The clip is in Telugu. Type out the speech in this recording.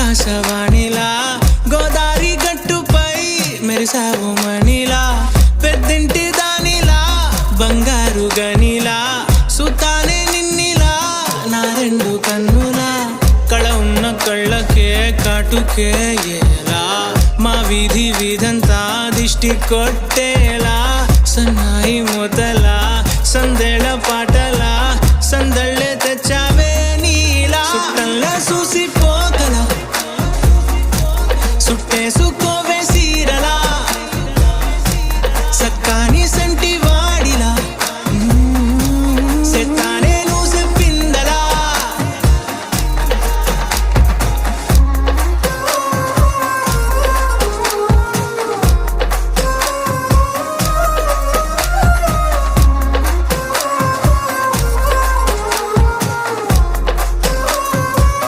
ఆకాశవాణిలా గోదారి గట్టుపై మెరిసావు మణిలా పెద్దింటి దానిలా బంగారు గనిలా సుతానే నిన్నిలా నా రెండు కన్నులా కళ ఉన్న కళ్ళకే కాటుకే ఎలా మా వీధి వీధంతా దిష్టి కొట్టేలా సన్నాయి మొదల సందేళ